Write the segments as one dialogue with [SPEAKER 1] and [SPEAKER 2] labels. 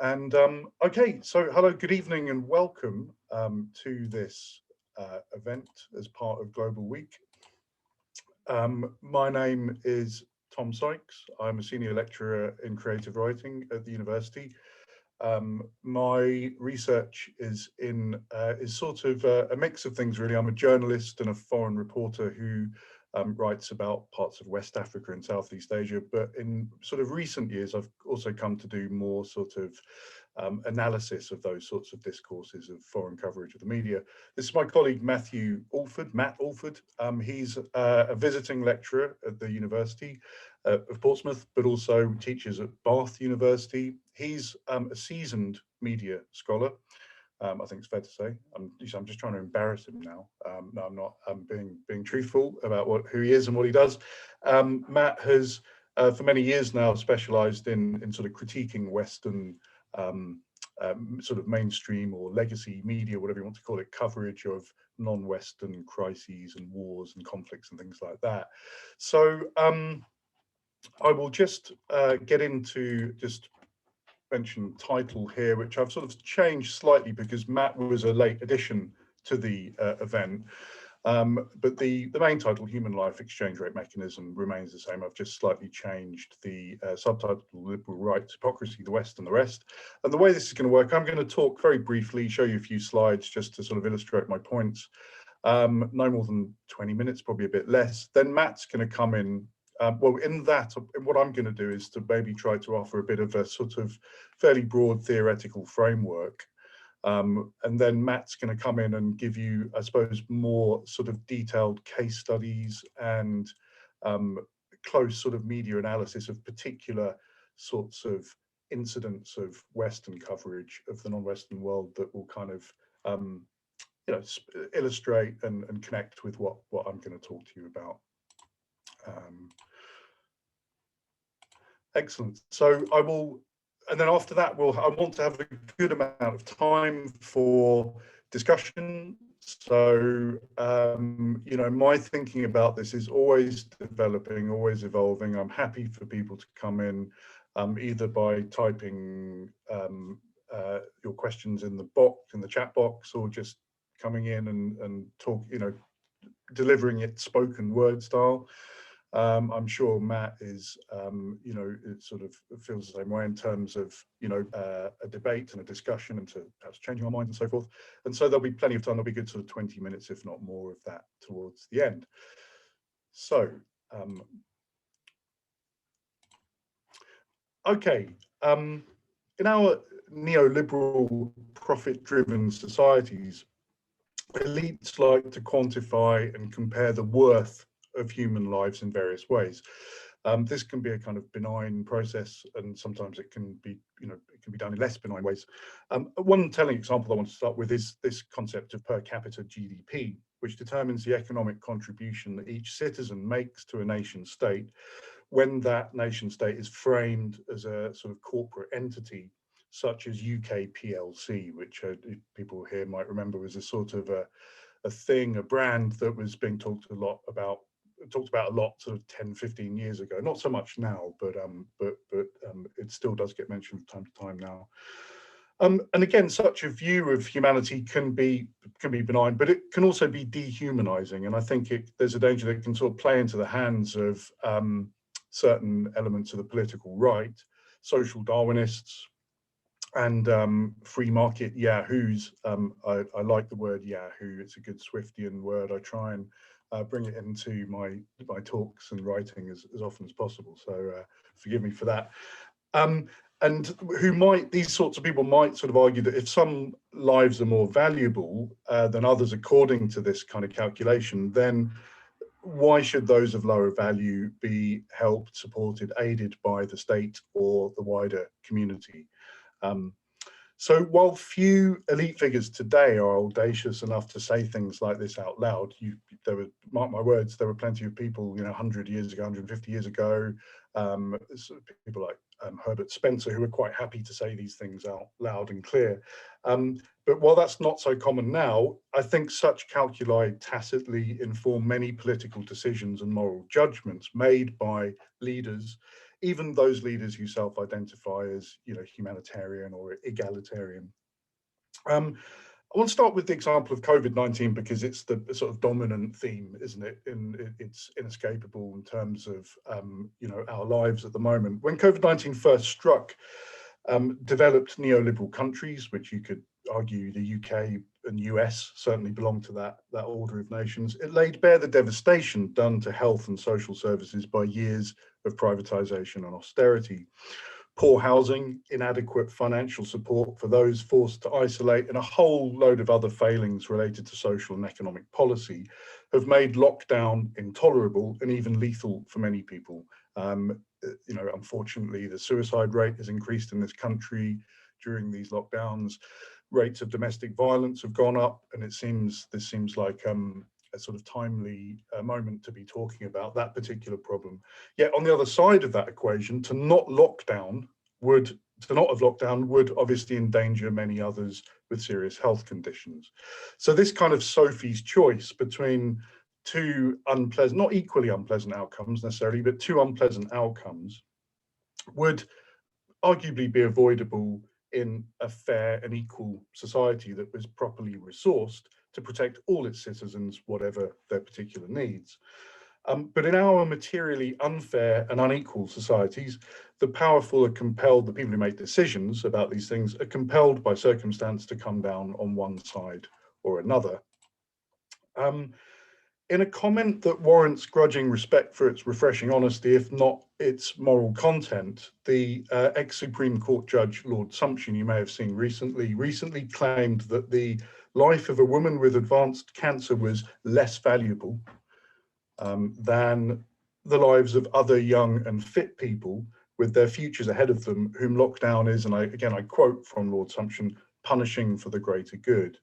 [SPEAKER 1] And okay, so hello, good evening, and welcome to this event as part of Global Week. My name is Tom Sykes. I'm a senior lecturer in creative writing at the university. My research is sort of a mix of things, really. I'm a journalist and a foreign reporter who writes about parts of West Africa and Southeast Asia, but in sort of recent years, I've also come to do more sort of analysis of those sorts of discourses of foreign coverage of the media. This is my colleague Matt Alford. He's a visiting lecturer at the University of Portsmouth, but also teaches at Bath University. He's a seasoned media scholar. I think it's fair to say. I'm just trying to embarrass him now. No, I'm not. I'm being truthful about who he is and what he does. Matt has, for many years now, specialised in sort of critiquing Western sort of mainstream or legacy media, whatever you want to call it, coverage of non-Western crises and wars and conflicts and things like that. So I will just get into just mention title here, which I've sort of changed slightly because Matt was a late addition to the event. But the main title, Human Life Exchange Rate Mechanism, remains the same. I've just slightly changed the subtitle, Liberal Rights, Hypocrisy, the West and the Rest. And the way this is going to work, I'm going to talk very briefly, show you a few slides just to sort of illustrate my points. No more than 20 minutes, probably a bit less. Then Matt's going to come in. Well, in that, what I'm going to do is to maybe try to offer a bit of a sort of fairly broad theoretical framework. And then Matt's going to come in and give you, I suppose, more sort of detailed case studies and close sort of media analysis of particular sorts of incidents of Western coverage of the non-Western world that will kind of, illustrate and connect with what I'm going to talk to you about. Excellent. So I will, and then after that, I want to have a good amount of time for discussion. So, my thinking about this is always developing, always evolving. I'm happy for people to come in either by typing your questions in the chat box, or just coming in and talk, delivering it spoken word style. I'm sure Matt is, it sort of feels the same way in terms of, a debate and a discussion and to perhaps changing our minds and so forth. And so there'll be plenty of time. There'll be good sort of 20 minutes, if not more, of that towards the end. So, okay. In our neoliberal profit-driven societies, elites like to quantify and compare the worth of human lives in various ways. This can be a kind of benign process, and sometimes it can be, it can be done in less benign ways. One telling example I want to start with is this concept of per capita GDP, which determines the economic contribution that each citizen makes to a nation state when that nation state is framed as a sort of corporate entity, such as UK PLC, which people here might remember was a sort of a brand that was being talked about a lot sort of 10, 15 years ago. Not so much now, but it still does get mentioned from time to time now. And again, such a view of humanity can be benign, but it can also be dehumanizing. And I think there's a danger that it can sort of play into the hands of certain elements of the political right, social Darwinists, and free market yahoos. I like the word yahoo. It's a good Swiftian word. I try and bring it into my talks and writing as often as possible. So forgive me for that. And these sorts of people might sort of argue that if some lives are more valuable than others according to this kind of calculation, then why should those of lower value be helped, supported, aided by the state or the wider community? So while few elite figures today are audacious enough to say things like this out loud, mark my words, there were plenty of people, 100 years ago, 150 years ago, people like Herbert Spencer, who were quite happy to say these things out loud and clear. But while that's not so common now, I think such calculi tacitly inform many political decisions and moral judgments made by leaders even those leaders who self-identify as, humanitarian or egalitarian. I want to start with the example of COVID-19 because it's the sort of dominant theme, isn't it? It's inescapable in terms of, our lives at the moment. When COVID-19 first struck, developed neoliberal countries, which you could argue the UK and US certainly belong to that order of nations, it laid bare the devastation done to health and social services by years of privatization and austerity. Poor housing, inadequate financial support for those forced to isolate, and a whole load of other failings related to social and economic policy have made lockdown intolerable and even lethal for many people. Unfortunately, the suicide rate has increased in this country during these lockdowns. Rates of domestic violence have gone up, and this seems like a sort of timely moment to be talking about that particular problem. Yet on the other side of that equation, to not have lockdown would obviously endanger many others with serious health conditions. So this kind of Sophie's choice between two unpleasant, not equally unpleasant outcomes necessarily, but two unpleasant outcomes would arguably be avoidable in a fair and equal society that was properly resourced to protect all its citizens, whatever their particular needs. But in our materially unfair and unequal societies, the powerful are compelled, the people who make decisions about these things are compelled by circumstance to come down on one side or another. In a comment that warrants grudging respect for its refreshing honesty, if not its moral content, the ex-Supreme Court Judge Lord Sumption, you may have seen recently claimed that the life of a woman with advanced cancer was less valuable than the lives of other young and fit people with their futures ahead of them, whom lockdown is, and I quote from Lord Sumption, punishing for the greater good.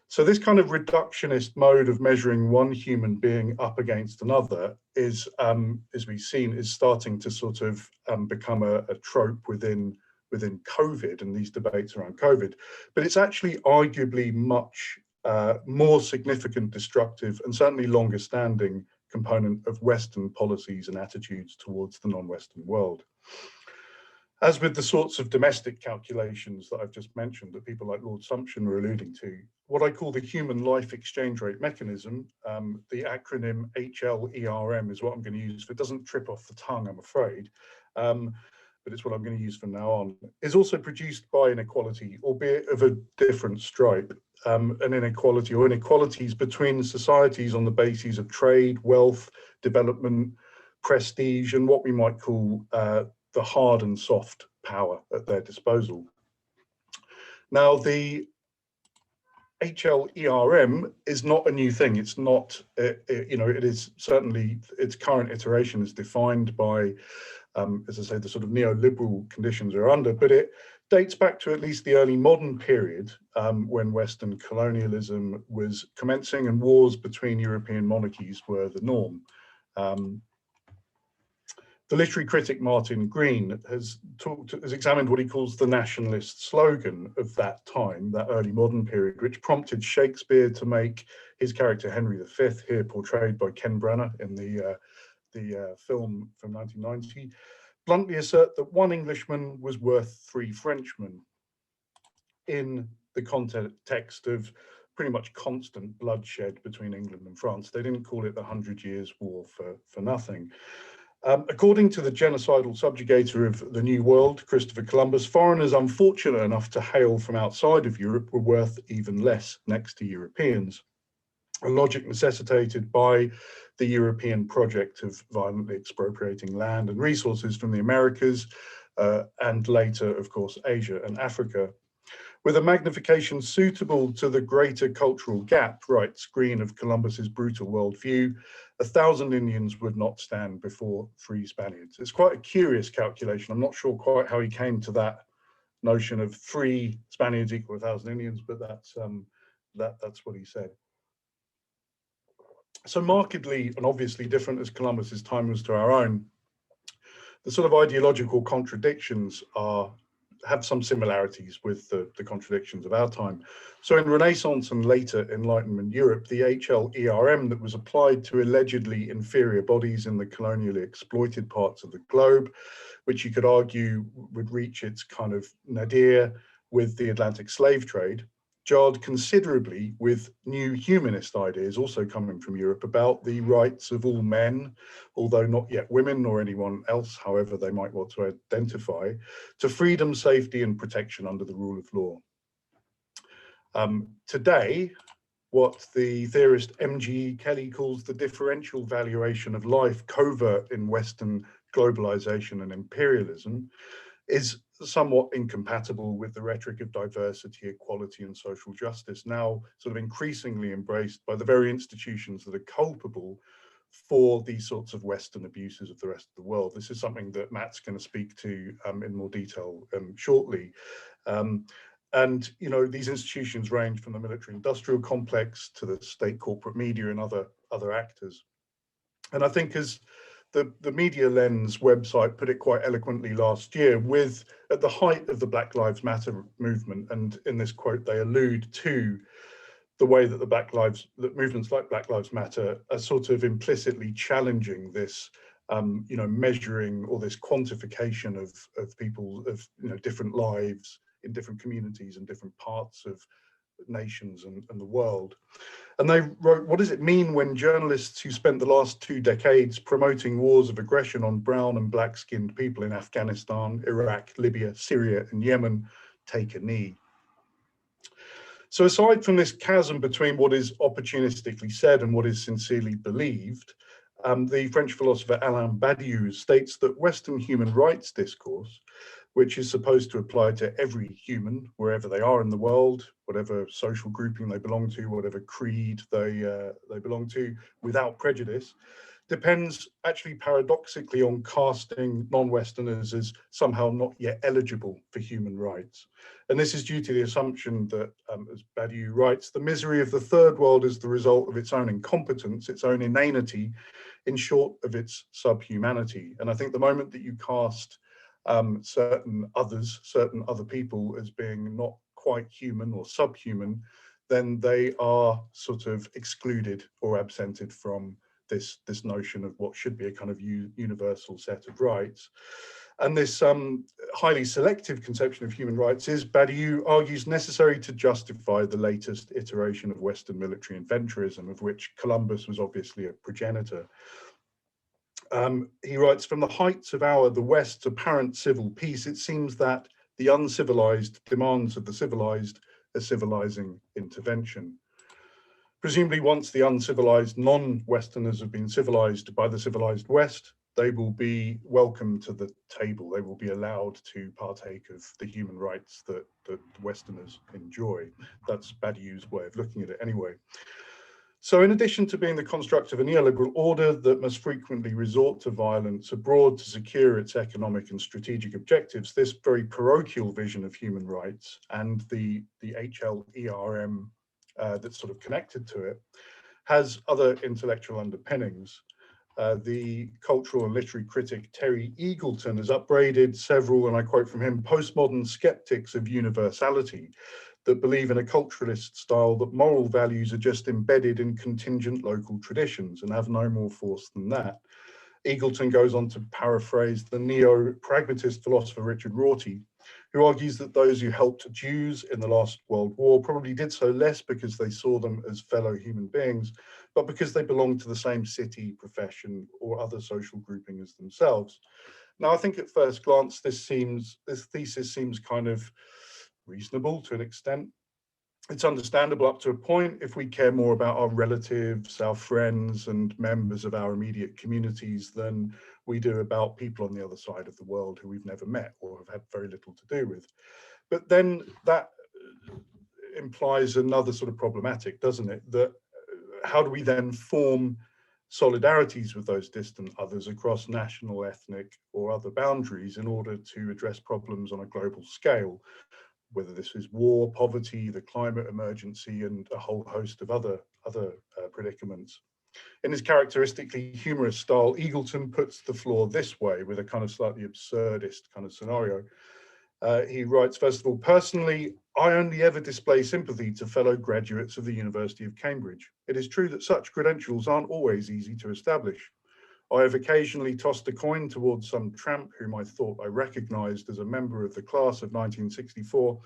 [SPEAKER 1] So this kind of reductionist mode of measuring one human being up against another is, as we've seen, is starting to sort of become a trope within COVID and these debates around COVID. But it's actually arguably much more significant, destructive, and certainly longer standing component of Western policies and attitudes towards the non-Western world. As with the sorts of domestic calculations that I've just mentioned that people like Lord Sumption were alluding to, what I call the human life exchange rate mechanism, the acronym HLERM is what I'm going to use. If it doesn't trip off the tongue, I'm afraid, but it's what I'm going to use from now on, is also produced by inequality, albeit of a different stripe, an inequality or inequalities between societies on the bases of trade, wealth, development, prestige, and what we might call the hard and soft power at their disposal. Now, the HLERM is not a new thing. It's not, it is certainly, its current iteration is defined by, as I say, the sort of neoliberal conditions we're under, but it dates back to at least the early modern period when Western colonialism was commencing and wars between European monarchies were the norm. The literary critic Martin Green has examined what he calls the nationalist slogan of that time, that early modern period, which prompted Shakespeare to make his character Henry V, here portrayed by Ken Branagh in the film from 1990, bluntly assert that one Englishman was worth 3 Frenchmen in the context of pretty much constant bloodshed between England and France. They didn't call it the 100 Years' War for nothing. According to the genocidal subjugator of the New World, Christopher Columbus, foreigners unfortunate enough to hail from outside of Europe were worth even less next to Europeans, a logic necessitated by the European project of violently expropriating land and resources from the Americas, and later, of course, Asia and Africa. With a magnification suitable to the greater cultural gap, writes Green of Columbus's brutal worldview, 1,000 Indians would not stand before 3 Spaniards. It's quite a curious calculation. I'm not sure quite how he came to that notion of 3 Spaniards equal 1,000 Indians, but that's what he said. So markedly and obviously different as Columbus's time was to our own, the sort of ideological contradictions are have some similarities with the contradictions of our time. So in Renaissance and later Enlightenment Europe, the HLERM that was applied to allegedly inferior bodies in the colonially exploited parts of the globe, which you could argue would reach its kind of nadir with the Atlantic slave trade, jarred considerably with new humanist ideas also coming from Europe about the rights of all men, although not yet women or anyone else, however they might want to identify, to freedom, safety and protection under the rule of law. Today, what the theorist M.G.E. Kelly calls the differential valuation of life covert in Western globalization and imperialism is somewhat incompatible with the rhetoric of diversity, equality and social justice, now sort of increasingly embraced by the very institutions that are culpable for these sorts of Western abuses of the rest of the world. This is something that Matt's going to speak to in more detail shortly. And, you know, these institutions range from the military industrial complex to the state corporate media and other actors. And I think as the Media Lens website put it quite eloquently last year, with at the height of the Black Lives Matter movement, and in this quote, they allude to the way that that movements like Black Lives Matter are sort of implicitly challenging this, you know, measuring or this quantification of people, of, you know, different lives in different communities and different parts of nations and the world. And they wrote, what does it mean when journalists who spent the last 2 decades promoting wars of aggression on brown and black-skinned people in Afghanistan, Iraq, Libya, Syria and Yemen take a knee? So aside from this chasm between what is opportunistically said and what is sincerely believed, the French philosopher Alain Badiou states that Western human rights discourse, which is supposed to apply to every human, wherever they are in the world, whatever social grouping they belong to, whatever creed they belong to, without prejudice, depends actually paradoxically on casting non-Westerners as somehow not yet eligible for human rights. And this is due to the assumption that, as Badiou writes, the misery of the third world is the result of its own incompetence, its own inanity, in short of its subhumanity. And I think the moment that you cast certain other people as being not quite human or subhuman, then they are sort of excluded or absented from this notion of what should be a kind of universal set of rights. And this highly selective conception of human rights is, Badiou argues, necessary to justify the latest iteration of Western military adventurism, of which Columbus was obviously a progenitor. He writes, from the heights of the West's apparent civil peace, it seems that the uncivilized demands of the civilized a civilizing intervention. Presumably once the uncivilized non-Westerners have been civilized by the civilized West, they will be welcome to the table. They will be allowed to partake of the human rights that Westerners enjoy. That's Badiou's way of looking at it anyway. So in addition to being the construct of a neoliberal order that must frequently resort to violence abroad to secure its economic and strategic objectives, this very parochial vision of human rights and the HLERM that's sort of connected to it has other intellectual underpinnings. The cultural and literary critic Terry Eagleton has upbraided several, and I quote from him, postmodern skeptics of universality that believe in a culturalist style that moral values are just embedded in contingent local traditions and have no more force than that. Eagleton goes on to paraphrase the neo-pragmatist philosopher Richard Rorty, who argues that those who helped Jews in the last World War probably did so less because they saw them as fellow human beings, but because they belonged to the same city, profession, or other social grouping as themselves. Now, I think at first glance, this thesis seems kind of reasonable to an extent. It's understandable up to a point if we care more about our relatives, our friends, and members of our immediate communities than we do about people on the other side of the world who we've never met or have had very little to do with. But then that implies another sort of problematic, doesn't it? That how do we then form solidarities with those distant others across national, ethnic, or other boundaries in order to address problems on a global scale, whether this is war, poverty, the climate emergency, and a whole host of other predicaments. In his characteristically humorous style, Eagleton puts the flaw this way with a kind of slightly absurdist kind of scenario. He writes, first of all, personally, I only ever display sympathy to fellow graduates of the University of Cambridge. It is true that such credentials aren't always easy to establish. I have occasionally tossed a coin towards some tramp whom I thought I recognised as a member of the class of 1964,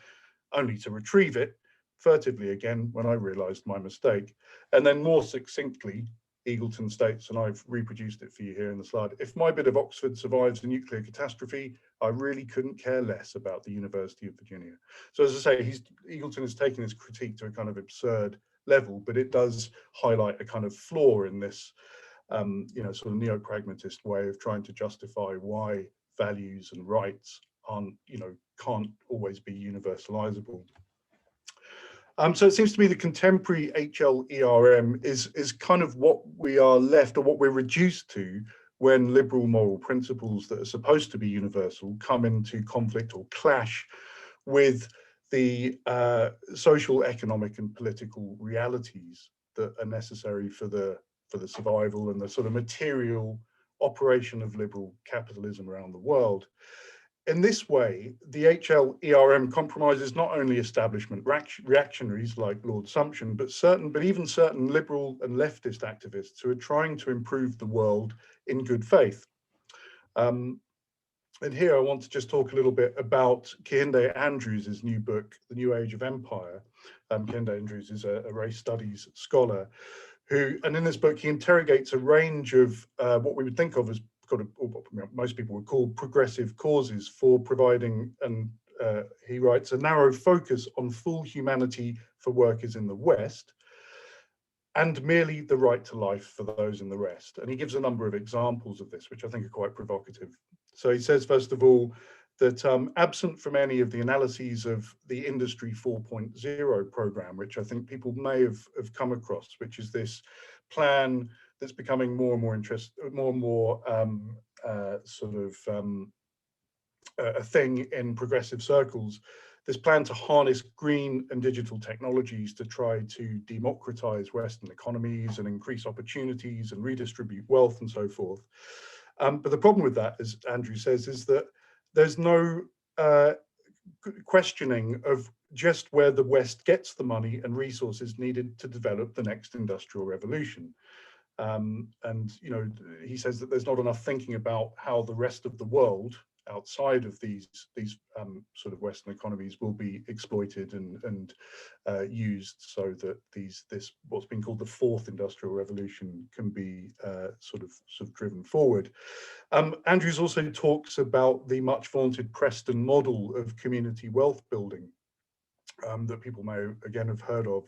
[SPEAKER 1] only to retrieve it furtively again when I realised my mistake. And then more succinctly, Eagleton states, and I've reproduced it for you here in the slide, if my bit of Oxford survives a nuclear catastrophe, I really couldn't care less about the University of Virginia. So as I say, Eagleton has taken his critique to a kind of absurd level, but it does highlight a kind of flaw in this sort of neo-pragmatist way of trying to justify why values and rights aren't, can't always be universalizable. So it seems to me the contemporary HLERM is kind of what we are left, or what we're reduced to, when liberal moral principles that are supposed to be universal come into conflict or clash with the social, economic, and political realities that are necessary for the survival and the sort of material operation of liberal capitalism around the world. In this way, the HLERM compromises not only establishment reactionaries like Lord Sumption, but even certain liberal and leftist activists who are trying to improve the world in good faith. And here I want to just talk a little bit about Kehinde Andrews' new book, The New Age of Empire. Kehinde Andrews is a race studies scholar and in this book, he interrogates a range of what we would think of as most people would call progressive causes for providing, and he writes, a narrow focus on full humanity for workers in the West and merely the right to life for those in the rest. And he gives a number of examples of this, which I think are quite provocative. So he says, first of all, that absent from any of the analyses of the Industry 4.0 program, which I think people may have come across, which is this plan that's becoming more and more a thing in progressive circles, this plan to harness green and digital technologies to try to democratize Western economies and increase opportunities and redistribute wealth and so forth. But the problem with that, as Andrew says, is that there's no questioning of just where the West gets the money and resources needed to develop the next industrial revolution. And he says that there's not enough thinking about how the rest of the world outside of these sort of Western economies will be exploited and used so that this what's been called the fourth industrial revolution can be sort of driven forward. Andrews also talks about the much vaunted Preston model of community wealth building that people may again have heard of,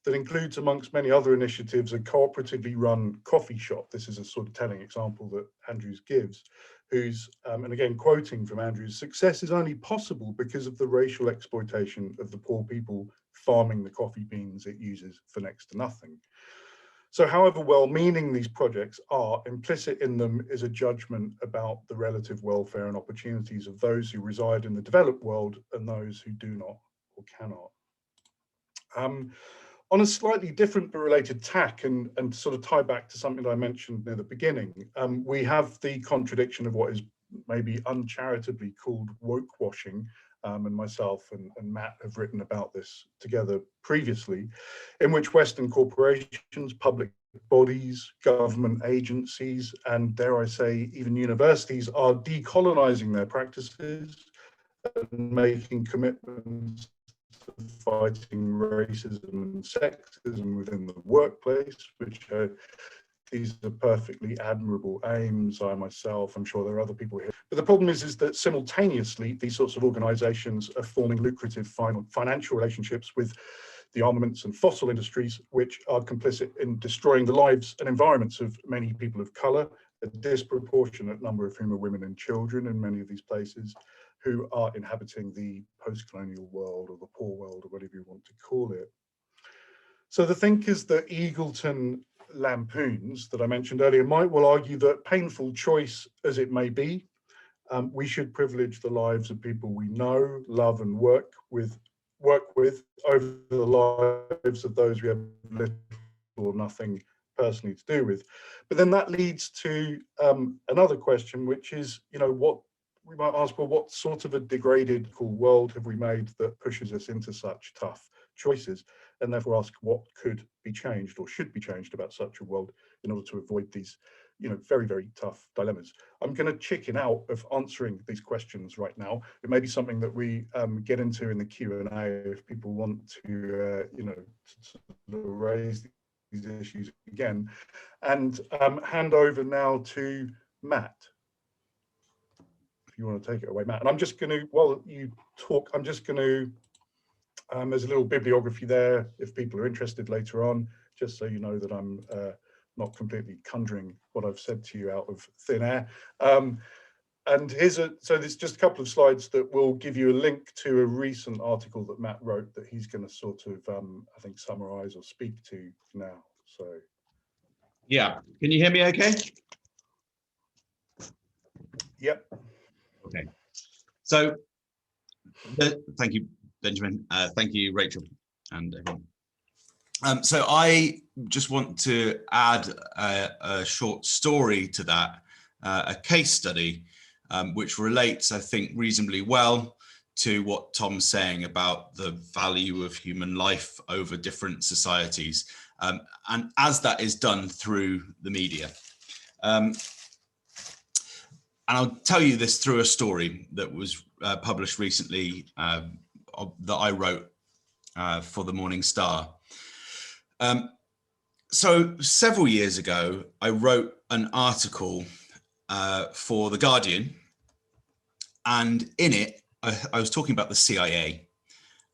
[SPEAKER 1] that includes, amongst many other initiatives, a cooperatively run coffee shop. This is a sort of telling example that Andrews gives, who's, and again quoting from Andrews, success is only possible because of the racial exploitation of the poor people farming the coffee beans it uses for next to nothing. So however well-meaning these projects are, implicit in them is a judgment about the relative welfare and opportunities of those who reside in the developed world and those who do not or cannot. On a slightly different but related tack, and to sort of tie back to something that I mentioned near the beginning, we have the contradiction of what is maybe uncharitably called woke washing, and myself and Matt have written about this together previously, in which Western corporations, public bodies, government agencies, and dare I say even universities are decolonizing their practices and making commitments fighting racism and sexism within the workplace, which these are perfectly admirable aims. I myself, I'm sure there are other people here. But the problem is that simultaneously, these sorts of organizations are forming lucrative financial relationships with the armaments and fossil industries, which are complicit in destroying the lives and environments of many people of color, a disproportionate number of whom are women and children in many of these places, who are inhabiting the post-colonial world or the poor world or whatever you want to call it. So the thinkers that Eagleton lampoons that I mentioned earlier might well argue that, painful choice as it may be, we should privilege the lives of people we know, love and work with over the lives of those we have little or nothing personally to do with. But then that leads to another question, which is, what we might ask, well, what sort of a degraded world have we made that pushes us into such tough choices? And therefore ask what could be changed or should be changed about such a world in order to avoid these, very, very tough dilemmas. I'm going to chicken out of answering these questions right now. It may be something that we get into in the Q&A if people want to, to raise these issues again, and hand over now to Matt. If you want to take it away, Matt. And I'm just going to, while you talk, I'm just going to, there's a little bibliography there if people are interested later on, just so you know that I'm not completely conjuring what I've said to you out of thin air. And so there's just a couple of slides that will give you a link to a recent article that Matt wrote that he's going to sort of, I think, summarize or speak to now. So.
[SPEAKER 2] Yeah, can you hear me okay?
[SPEAKER 1] Yep.
[SPEAKER 2] Okay. So, thank you, Benjamin. Thank you, Rachel, and everyone. So I just want to add a short story to that, a case study, which relates, I think, reasonably well to what Tom's saying about the value of human life over different societies, and as that is done through the media. And I'll tell you this through a story that was published recently that I wrote for the Morning Star. So several years ago, I wrote an article for The Guardian, and in it, I was talking about the CIA,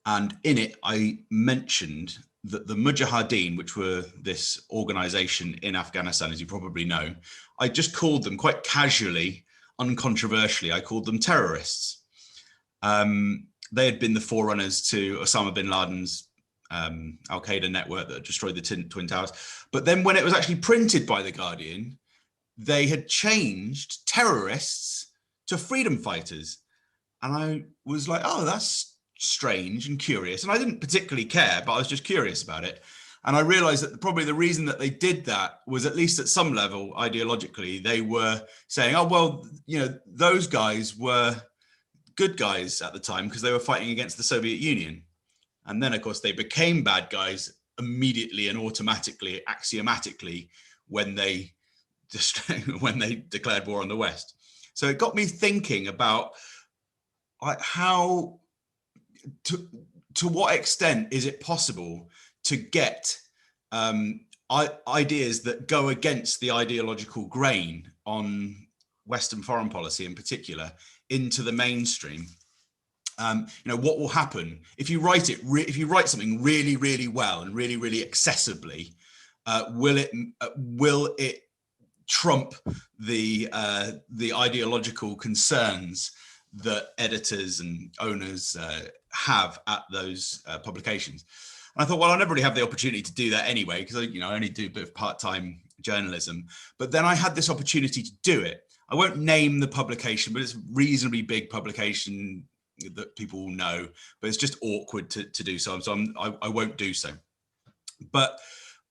[SPEAKER 2] and in it, I mentioned that the Mujahideen, which were this organization in Afghanistan, as you probably know, I just called them quite casually, uncontroversially, I called them terrorists. They had been the forerunners to Osama bin Laden's Al-Qaeda network that destroyed the Twin Towers. But then when it was actually printed by The Guardian, they had changed terrorists to freedom fighters. And I was like, oh, that's strange and curious. And I didn't particularly care, but I was just curious about it. And I realized that probably the reason that they did that was, at least at some level, ideologically, they were saying, oh, well, those guys were good guys at the time because they were fighting against the Soviet Union. And then, of course, they became bad guys immediately and automatically, axiomatically, when they declared war on the West. So it got me thinking about how, to what extent is it possible to get ideas that go against the ideological grain on Western foreign policy in particular into the mainstream. What will happen if you write it? If you write something really, really well and really, really accessibly, will it trump the ideological concerns that editors and owners have at those publications? And I thought, well, I'll never really have the opportunity to do that anyway, because I only do a bit of part-time journalism. But then I had this opportunity to do it. I won't name the publication, but it's a reasonably big publication that people will know, but it's just awkward to do so. So I won't do so. But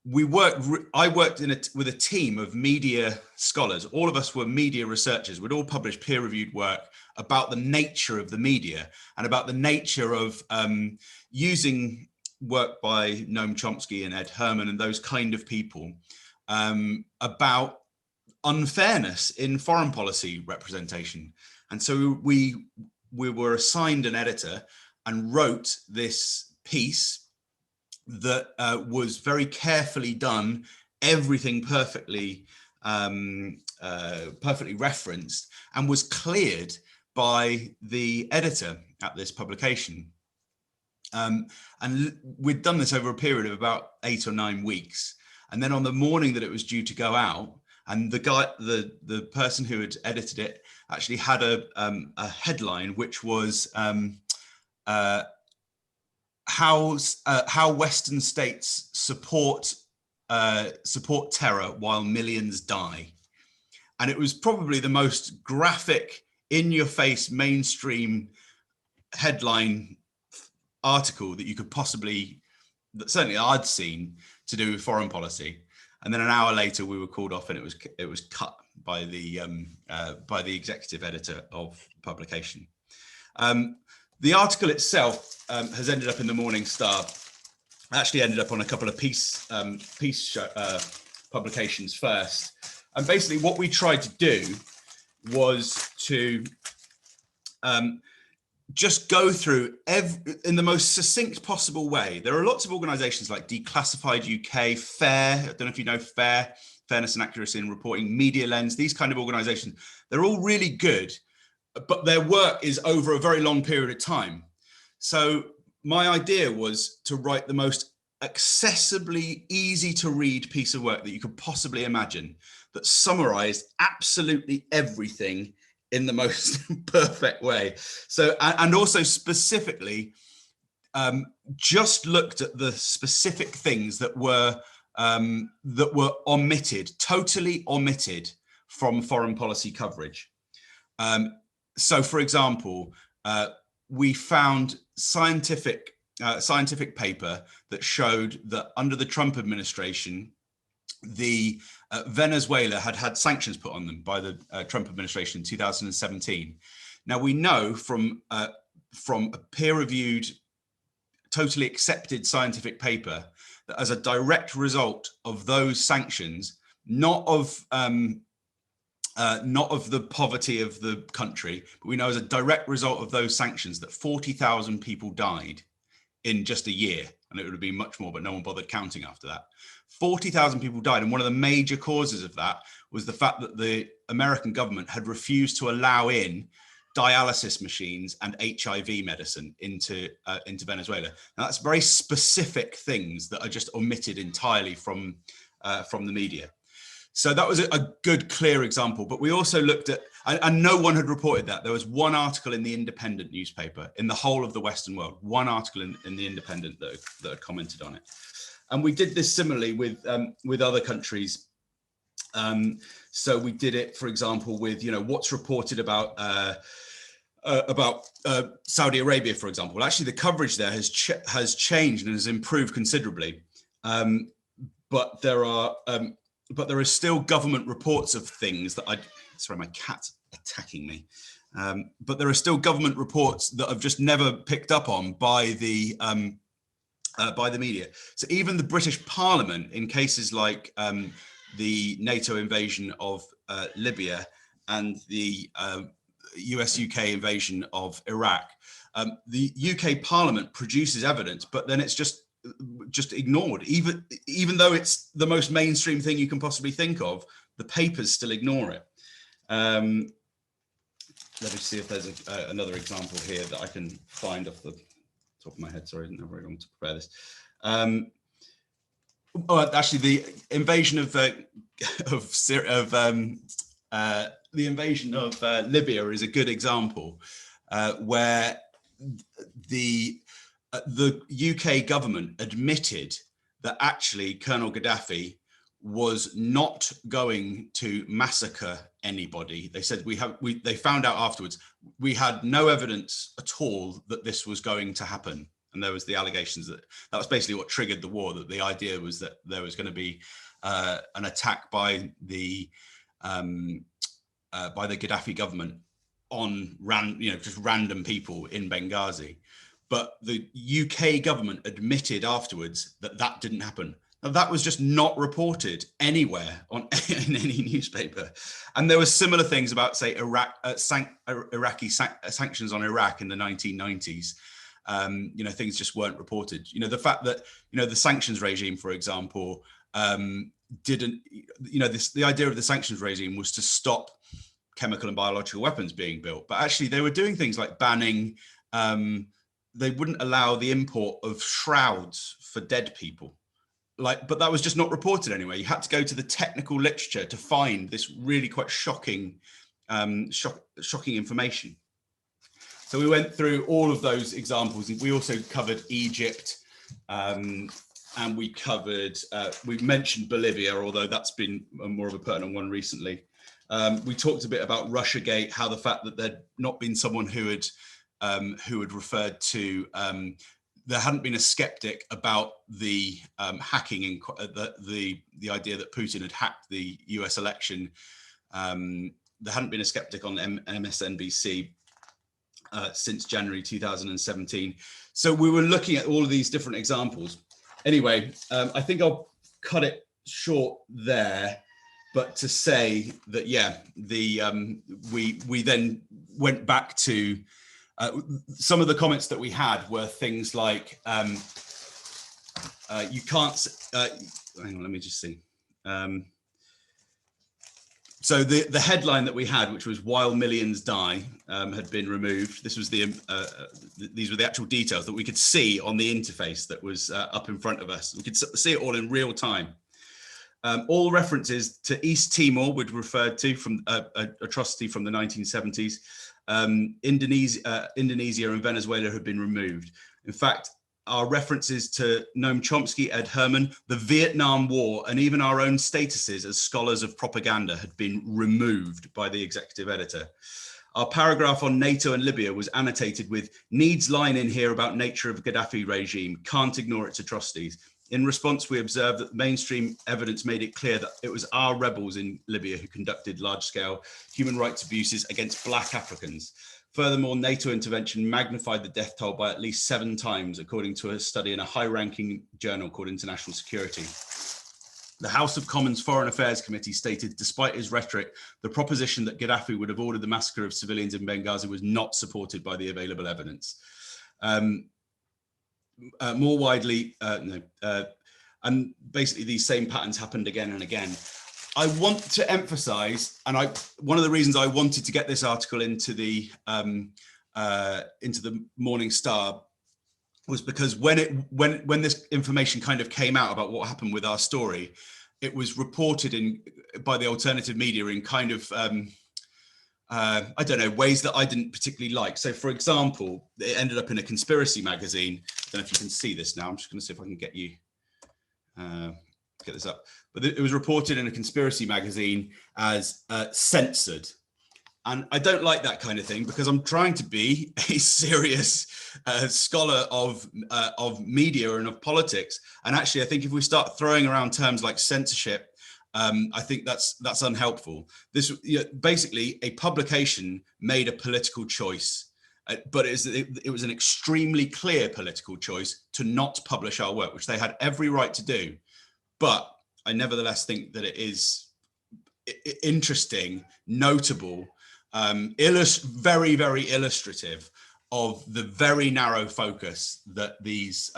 [SPEAKER 2] I worked with a team of media scholars. All of us were media researchers. We'd all published peer-reviewed work about the nature of the media and about the nature of using work by Noam Chomsky and HLERM and those kind of people about unfairness in foreign policy representation. And so we were assigned an editor and wrote this piece that was very carefully done, everything perfectly referenced, and was cleared by the editor at this publication. And we'd done this over a period of about 8 or 9 weeks. And then on the morning that it was due to go out, and the person who had edited it actually had a headline which was how Western states support terror while millions die. And it was probably the most graphic, in-your-face, mainstream headline article that you could possibly, that certainly I'd seen, to do with foreign policy. And then an hour later, we were called off, and it was cut by the executive editor of the publication. The article itself has ended up in the Morning Star. Actually, ended up on a couple of piece publications first. And basically, what we tried to do was to just go through in the most succinct possible way. There are lots of organisations like Declassified UK, FAIR, I don't know if you know FAIR, Fairness and Accuracy in Reporting, Media Lens, these kind of organisations. They're all really good, but their work is over a very long period of time. So my idea was to write the most accessibly easy to read piece of work that you could possibly imagine, that summarised absolutely everything in the most perfect way. So, and also specifically, just looked at the specific things that were omitted, totally omitted from foreign policy coverage. So, for example, we found scientific paper that showed that under the Trump administration, the Venezuela had sanctions put on them by the Trump administration in 2017. Now we know from a peer-reviewed, totally accepted scientific paper that as a direct result of those sanctions, not of the poverty of the country, but we know as a direct result of those sanctions that 40,000 people died in just a year, and it would have been much more, but no one bothered counting after that. 40,000 people died, and one of the major causes of that was the fact that the American government had refused to allow in dialysis machines and HIV medicine into Venezuela. Now that's very specific things that are just omitted entirely from the media. So that was a good, clear example. But we also looked at, and no one had reported that. There was one article in the Independent newspaper in the whole of the Western world, one article in the Independent that had commented on it. And we did this similarly with other countries. So we did it, for example, with what's reported about Saudi Arabia, for example. Well, actually, the coverage there has changed and has improved considerably. But there are still government reports of things that sorry, my cat's attacking me. But there are still government reports that I've just never picked up on by the media. So even the British Parliament, in cases like the NATO invasion of Libya and the US-UK invasion of Iraq, the UK Parliament produces evidence, but then it's just ignored. Even though it's the most mainstream thing you can possibly think of, the papers still ignore it. Let me see if there's another example here that I can find off the top of my head. Sorry, I didn't have very long to prepare this. Actually, the invasion of Libya is a good example, where the UK government admitted that actually Colonel Gaddafi was not going to massacre anybody. They said they found out afterwards, we had no evidence at all that this was going to happen. And there was the allegations that was basically what triggered the war, that the idea was that there was going to be an attack by the Gaddafi government on just random people in Benghazi. But the UK government admitted afterwards that didn't happen. Now, that was just not reported anywhere in any newspaper. And there were similar things about, say, Iraqi sanctions on Iraq in the 1990s. Things just weren't reported. The fact that, the sanctions regime, for example, the idea of the sanctions regime was to stop chemical and biological weapons being built. But actually, they were doing things like banning, they wouldn't allow the import of shrouds for dead people. But that was just not reported anywhere. You had to go to the technical literature to find this really quite shocking information. So we went through all of those examples. We also covered Egypt, and we covered, we mentioned Bolivia, although that's been more of a pertinent one recently. We talked a bit about Russiagate, how the fact that there'd not been someone who had referred to there hadn't been a skeptic about the hacking in the idea that Putin had hacked the US election. There hadn't been a skeptic on MSNBC since January 2017. So we were looking at all of these different examples. Anyway, I think I'll cut it short there, but to say that, yeah, we then went back to some of the comments that we had were things like, you can't, hang on, let me just see. So the headline that we had, which was "While Millions Die," had been removed. This was these were the actual details that we could see on the interface that was up in front of us. We could see it all in real time. All references to East Timor were referred to from atrocity from the 1970s. Indonesia and Venezuela had been removed. In fact, our references to Noam Chomsky, Ed Herman, the Vietnam War, and even our own statuses as scholars of propaganda had been removed by the executive editor. Our paragraph on NATO and Libya was annotated with "needs line in here about nature of Gaddafi regime, can't ignore its atrocities." In response, we observed that mainstream evidence made it clear that it was our rebels in Libya who conducted large-scale human rights abuses against Black Africans. Furthermore, NATO intervention magnified the death toll by at least 7 times, according to a study in a high-ranking journal called International Security. The House of Commons Foreign Affairs Committee stated, despite his rhetoric, the proposition that Gaddafi would have ordered the massacre of civilians in Benghazi was not supported by the available evidence. More widely, and basically these same patterns happened again and again. I want to emphasize, and one of the reasons I wanted to get this article into the Morning Star was because when this information kind of came out about what happened with our story, it was reported by the alternative media in kind of I don't know, ways that I didn't particularly like. So, for example, it ended up in a conspiracy magazine. I don't know if you can see this now. I'm just going to see if I can get you get this up. But it was reported in a conspiracy magazine as censored. And I don't like that kind of thing because I'm trying to be a serious scholar of media and of politics. And actually, I think if we start throwing around terms like censorship, I think that's unhelpful. This basically a publication made a political choice, but it was an extremely clear political choice to not publish our work, which they had every right to do. But I nevertheless think that it is interesting, notable, very, very illustrative of the very narrow focus that these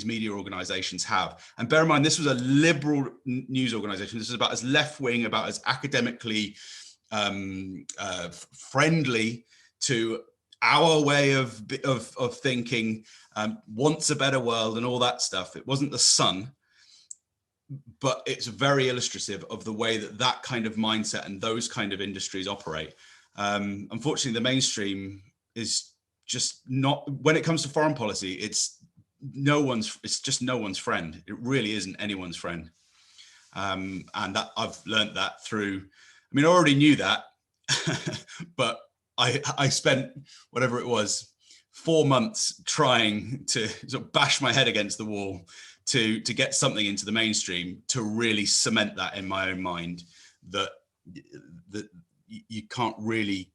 [SPEAKER 2] media organizations have. And bear in mind, this was a liberal news organization. This is about as left-wing, about as academically friendly to our way of thinking, wants a better world and all that stuff. It wasn't the Sun, but it's very illustrative of the way that kind of mindset and those kind of industries operate. Unfortunately, the mainstream is just not, when it comes to foreign policy, it's just no one's friend. It really isn't anyone's friend. And that I've learned that through, I mean, I already knew that, but I spent whatever it was, 4 months trying to sort of bash my head against the wall to get something into the mainstream to really cement that in my own mind that you can't really,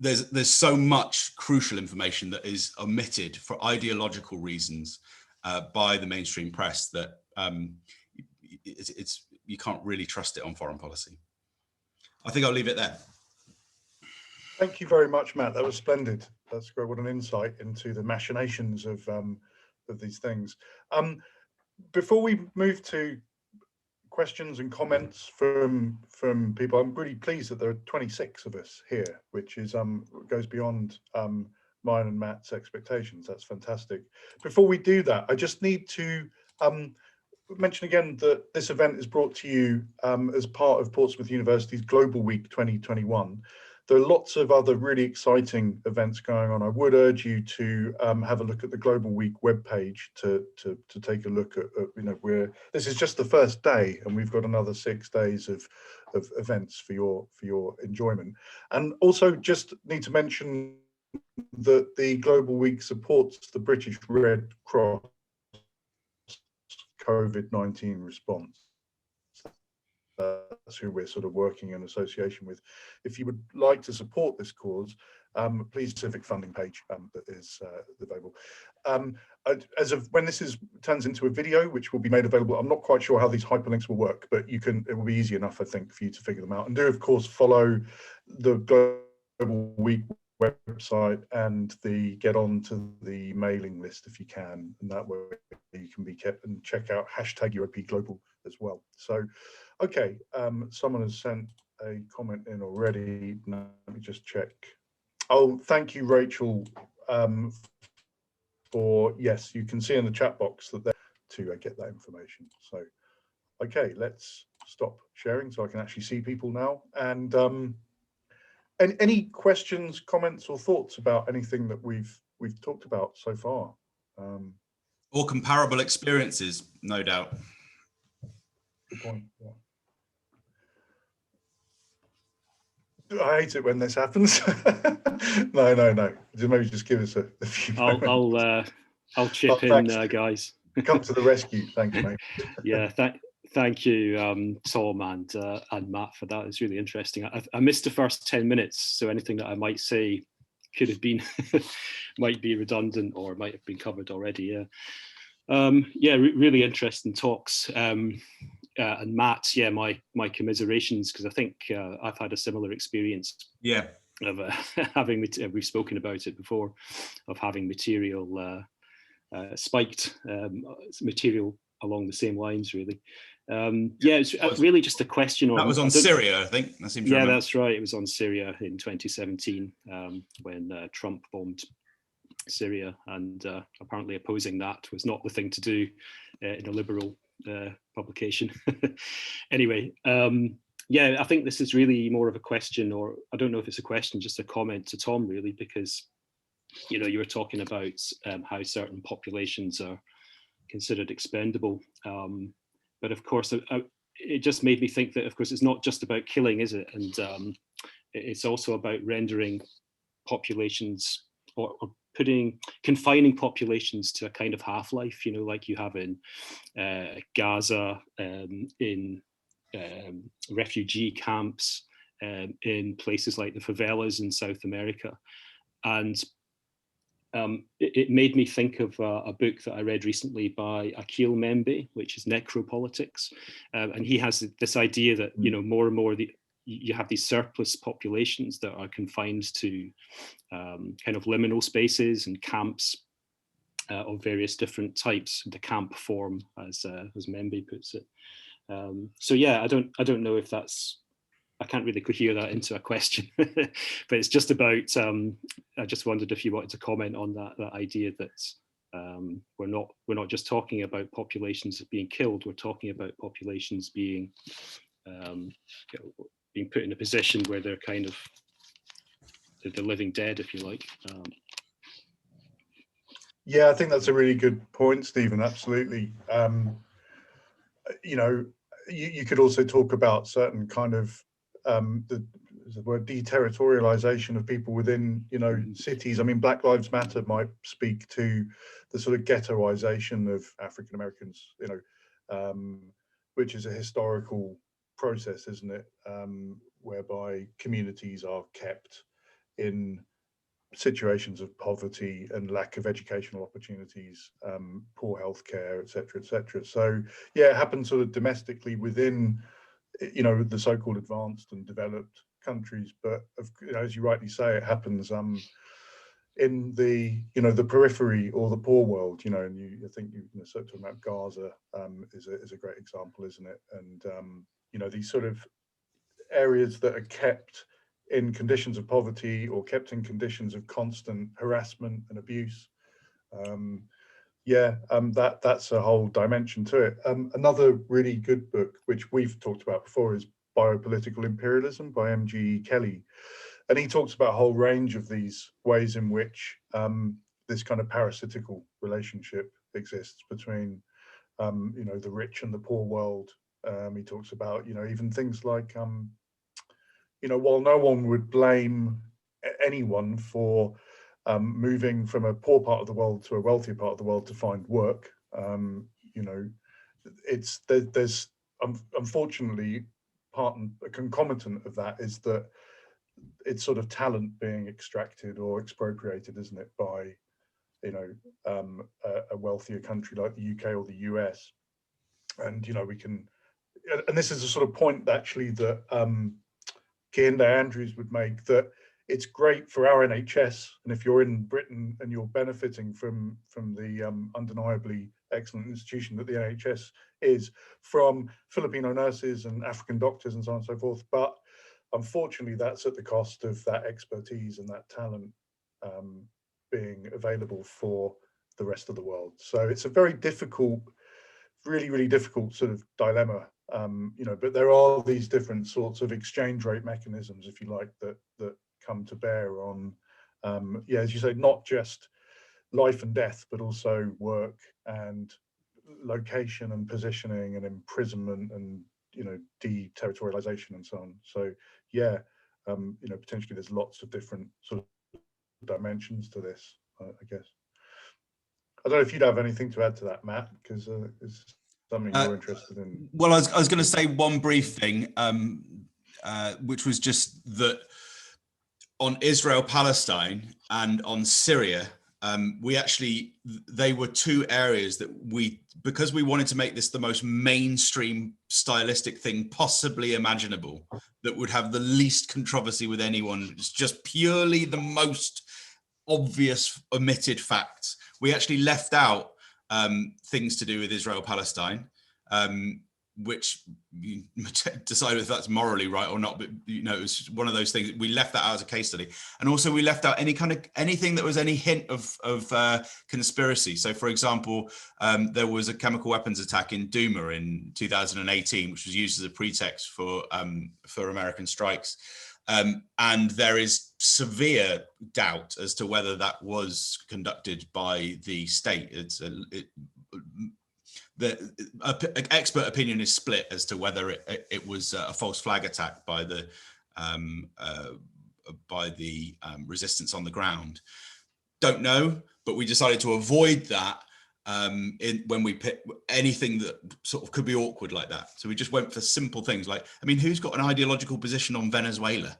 [SPEAKER 2] there's so much crucial information that is omitted for ideological reasons by the mainstream press that you can't really trust it on foreign policy. I think I'll leave it there.
[SPEAKER 1] Thank you very much, Matt. That was splendid. That's great. What an insight into the machinations of these things. Before we move to questions and comments from people, I'm really pleased that there are 26 of us here, which is goes beyond mine and Matt's expectations. That's fantastic. Before we do that, I just need to mention again that this event is brought to you as part of Portsmouth University's Global Week 2021. There are lots of other really exciting events going on. I would urge you to have a look at the Global Week webpage to take a look at this is just the first day, and we've got another 6 days of events for your enjoyment. And also just need to mention that the Global Week supports the British Red Cross COVID-19 response. That's who we're sort of working in association with. If you would like to support this cause, please civic funding page that is available. As of when this turns into a video, which will be made available, I'm not quite sure how these hyperlinks will work, but it will be easy enough, I think, for you to figure them out. And do, of course, follow the Global Week website and get on to the mailing list if you can, and that way you can be kept, and check out #UOP as well. So, okay, someone has sent a comment in already. Now, let me just check. Oh, thank you, Rachel, for, yes, you can see in the chat box that they're to get that information. So, okay, let's stop sharing so I can actually see people now. And any questions, comments, or thoughts about anything that we've talked about so far?
[SPEAKER 2] Or comparable experiences, no doubt.
[SPEAKER 1] Good point. Yeah. I hate it when this happens. No. Maybe just give us a few moments.
[SPEAKER 3] I'll chip in, guys.
[SPEAKER 1] Come to the rescue. Thanks, mate.
[SPEAKER 3] Yeah, thank you, Tom and Matt, for that. It's really interesting. I missed the first 10 minutes, so anything that I might say could have been might be redundant or might have been covered already. Yeah, really interesting talks. And Matt, yeah, my commiserations, because I think I've had a similar experience.
[SPEAKER 2] Yeah.
[SPEAKER 3] Of having, we've spoken about it before, of having material spiked material along the same lines, really. Yeah, it's really just a question.
[SPEAKER 2] That was on Syria, I think.
[SPEAKER 3] Yeah, that's right. It was on Syria in 2017 when Trump bombed Syria, and apparently opposing that was not the thing to do in a liberal publication. Anyway, yeah, I think this is really more of a question, or I don't know if it's a question, just a comment to Tom, really, because you were talking about how certain populations are considered expendable, but of course it just made me think that, of course, it's not just about killing, is it? And it's also about rendering populations or confining populations to a kind of half-life, like you have in Gaza, in refugee camps, in places like the favelas in South America. And it made me think of a book that I read recently by Alain Badiou, which is Necropolitics. And he has this idea that, more and more you have these surplus populations that are confined to kind of liminal spaces and camps of various different types, the camp form, as Membe puts it. So yeah, I don't know if that's, I can't really cohere that into a question, but it's just about, I just wondered if you wanted to comment on that idea that we're not just talking about populations being killed, we're talking about populations being put in a position where they're kind of the living dead, if you like.
[SPEAKER 1] Yeah, I think that's a really good point, Stephen. Absolutely. You could also talk about certain kind of the word deterritorialization of people within, cities. I mean, Black Lives Matter might speak to the sort of ghettoization of African Americans, which is a historical process, isn't it? Whereby communities are kept in situations of poverty and lack of educational opportunities, poor healthcare, et cetera. So yeah, it happens sort of domestically within, the so-called advanced and developed countries, but as you rightly say, it happens in the the periphery or the poor world, and I think sort of talking about Gaza is a great example, isn't it? And these sort of areas that are kept in conditions of poverty or kept in conditions of constant harassment and abuse. That's a whole dimension to it. Another really good book, which we've talked about before, is Biopolitical Imperialism by M.G.E. Kelly. And he talks about a whole range of these ways in which this kind of parasitical relationship exists between, the rich and the poor world. He talks about, even things like, while no one would blame anyone for moving from a poor part of the world to a wealthier part of the world to find work. You know, there's unfortunately part and a concomitant of that is that it's sort of talent being extracted or expropriated, isn't it, by, you know, a wealthier country like the UK or the US. And, you know, we can, and this is a sort of point actually that Kehinde Andrews would make, that it's great for our NHS, and if you're in Britain and you're benefiting from the undeniably excellent institution that the NHS is, from Filipino nurses and African doctors and so on and so forth, but unfortunately that's at the cost of that expertise and that talent being available for the rest of the world. So it's a very difficult, really difficult sort of dilemma, you know, but there are these different sorts of exchange rate mechanisms, if you like, that come to bear on, yeah, as you say, not just life and death, but also work and location and positioning and imprisonment and, you know, deterritorialization and so on. So yeah, you know, potentially there's lots of different sort of dimensions to this, I guess. I don't know if you'd have anything to add to that, Matt, because it's something you're interested in.
[SPEAKER 2] Well, I was going to say one brief thing, which was just that on Israel-Palestine and on Syria, they were two areas that because we wanted to make this the most mainstream stylistic thing possibly imaginable, that would have the least controversy with anyone, it's just purely the most obvious omitted facts. We actually left out things to do with Israel-Palestine, which you decide if that's morally right or not, but you know, it was one of those things. We left that out as a case study, and also we left out anything that was any hint of conspiracy. So, for example, there was a chemical weapons attack in Duma in 2018, which was used as a pretext for American strikes, and there is severe doubt as to whether that was conducted by the state. The expert opinion is split as to whether it was a false flag attack by the resistance on the ground. Don't know, but we decided to avoid that when we picked anything that sort of could be awkward like that. So we just went for simple things like, I mean, who's got an ideological position on Venezuela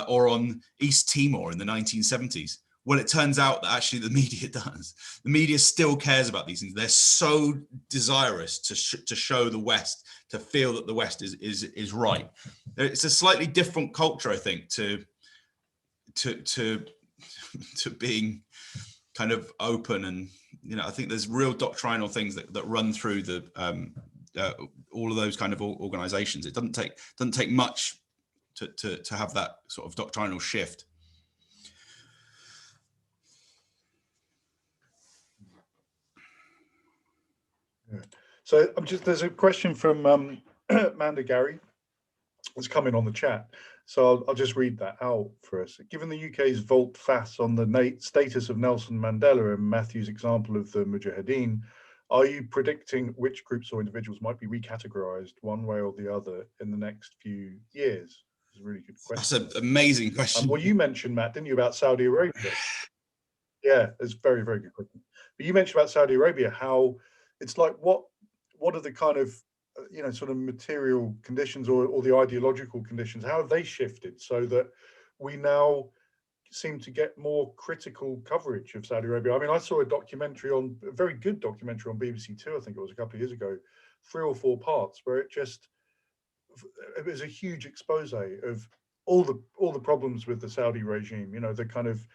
[SPEAKER 2] or on East Timor in the 1970s? Well, it turns out that actually the media does. The media still cares about these things. They're so desirous to show the West, to feel that the West is right. It's a slightly different culture, I think, to being kind of open, and you know, I think there's real doctrinal things that run through the all of those kind of organizations. It doesn't take much to have that sort of doctrinal shift.
[SPEAKER 1] Yeah. So there's a question from Amanda Gary that's come in on the chat. So I'll just read that out for us. Given the UK's volte-face on the status of Nelson Mandela and Matthew's example of the Mujahideen, are you predicting which groups or individuals might be recategorized one way or the other in the next few years? It's a really good question.
[SPEAKER 2] That's an amazing question.
[SPEAKER 1] Well, you mentioned, Matt, didn't you, about Saudi Arabia? Yeah, it's very, very good question. But you mentioned about Saudi Arabia, how it's like, what are the kind of, you know, sort of material conditions or the ideological conditions? How have they shifted so that we now seem to get more critical coverage of Saudi Arabia? I mean, I saw a very good documentary on BBC Two, I think it was a couple of years ago, 3 or 4 parts, where it was a huge expose of all the problems with the Saudi regime, you know, the kind of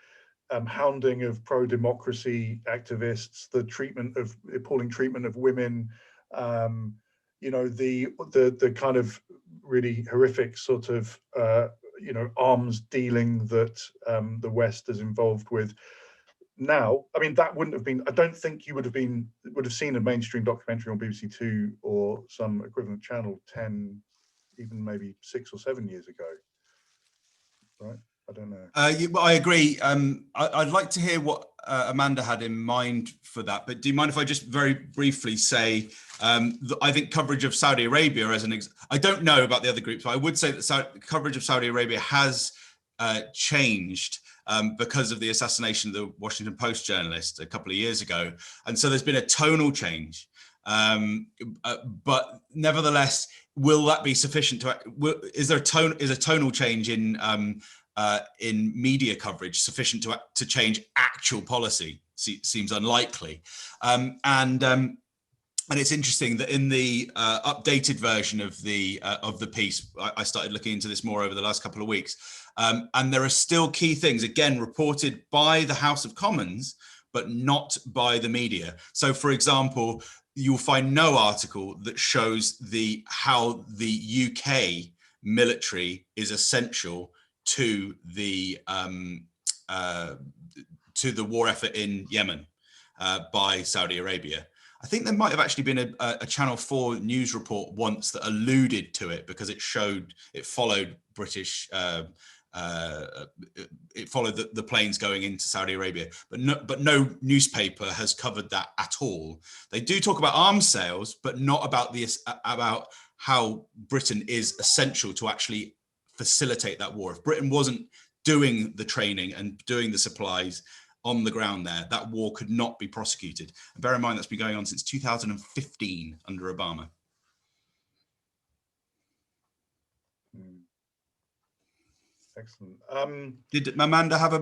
[SPEAKER 1] hounding of pro-democracy activists, the appalling treatment of women, you know, the kind of really horrific sort of you know, arms dealing that the West is involved with. Now, I mean, that wouldn't have been, I don't think you would have seen a mainstream documentary on BBC Two or some equivalent channel 10, even maybe 6 or 7 years ago, right? I don't know.
[SPEAKER 2] I agree. I'd like to hear what Amanda had in mind for that, but do you mind if I just very briefly say that I think coverage of Saudi Arabia I don't know about the other groups, but I would say that coverage of Saudi Arabia has changed because of the assassination of the Washington Post journalist a couple of years ago. And so there's been a tonal change. But nevertheless, will that be sufficient to? Is a tonal change in media coverage sufficient to change actual policy? Seems unlikely. And it's interesting that in the updated version of the piece, I started looking into this more over the last couple of weeks, and there are still key things, again, reported by the House of Commons, but not by the media. So, for example, you'll find no article that shows how the UK military is essential to the war effort in Yemen by Saudi Arabia. I think there might have actually been a Channel 4 news report once that alluded to it because it followed British, it followed the planes going into Saudi Arabia, but no newspaper has covered that at all. They do talk about arms sales, but not about about how Britain is essential to actually facilitate that war. If Britain wasn't doing the training and doing the supplies on the ground there, that war could not be prosecuted. And bear in mind that's been going on since 2015 under Obama.
[SPEAKER 1] Excellent.
[SPEAKER 2] Did Amanda have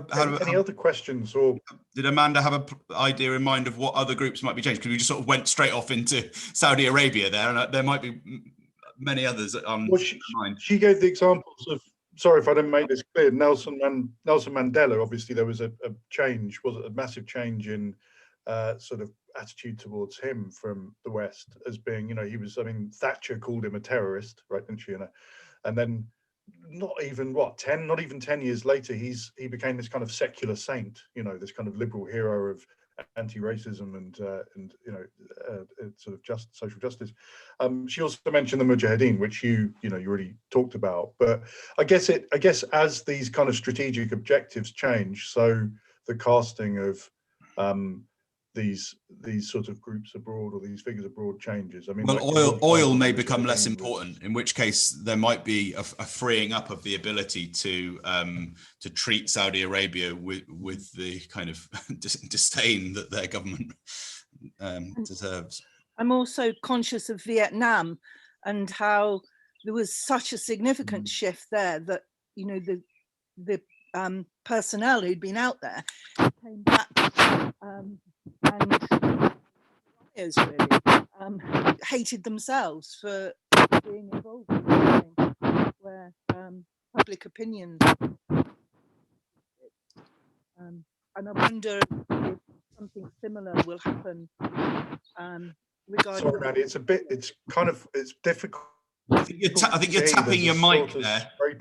[SPEAKER 1] any other questions, or
[SPEAKER 2] did Amanda have an idea in mind of what other groups might be changed? Because we just sort of went straight off into Saudi Arabia there, and there might be many others on mind.
[SPEAKER 1] She gave the examples of. Sorry if I didn't make this clear. Nelson Mandela, obviously there was a change, was it a massive change in sort of attitude towards him from the West as being, he was, Thatcher called him a terrorist, right, didn't she? And then not even 10 years later, he became this kind of secular saint, this kind of liberal hero of anti-racism and sort of social justice. She also mentioned the Mujahideen, which you already talked about. But I guess as these kind of strategic objectives change, so the casting of these sort of groups abroad or these figures abroad changes.
[SPEAKER 2] Oil may become less important, in which case there might be a freeing up of the ability to treat Saudi Arabia with the kind of disdain that their government deserves.
[SPEAKER 4] I'm also conscious of Vietnam and how there was such a significant shift there that the personnel who'd been out there came back and really hated themselves for being involved in something where public opinion. And I wonder if something similar will happen.
[SPEAKER 1] Sorry, Mandy, it's difficult.
[SPEAKER 2] I think you're tapping your mic there. I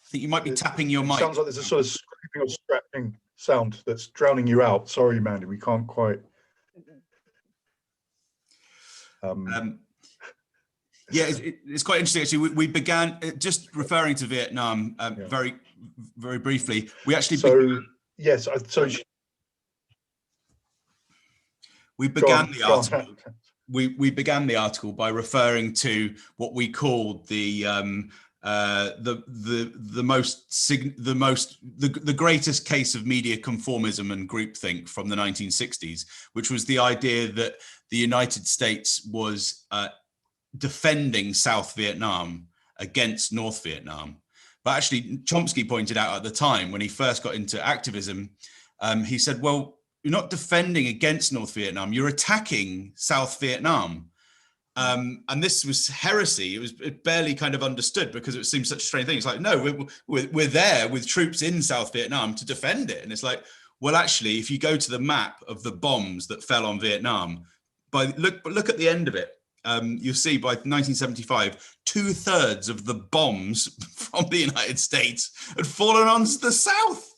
[SPEAKER 2] think you might be tapping your mic.
[SPEAKER 1] Sounds like there's a sort of scraping or scratching sound that's drowning you out. Sorry, Mandy, we can't quite.
[SPEAKER 2] It's quite interesting actually. We began just referring to Vietnam very, very briefly. We actually we began the article. We began the article by referring to what we called the greatest case of media conformism and groupthink from the 1960s, which was the idea that the United States was defending South Vietnam against North Vietnam. But actually, Chomsky pointed out at the time when he first got into activism, he said, well, you're not defending against North Vietnam, you're attacking South Vietnam. And this was heresy. It was barely kind of understood because it seemed such a strange thing. It's like, no, we're there with troops in South Vietnam to defend it. And it's like, well, actually, if you go to the map of the bombs that fell on Vietnam, look at the end of it. You'll see by 1975, 2/3 of the bombs from the United States had fallen on the South.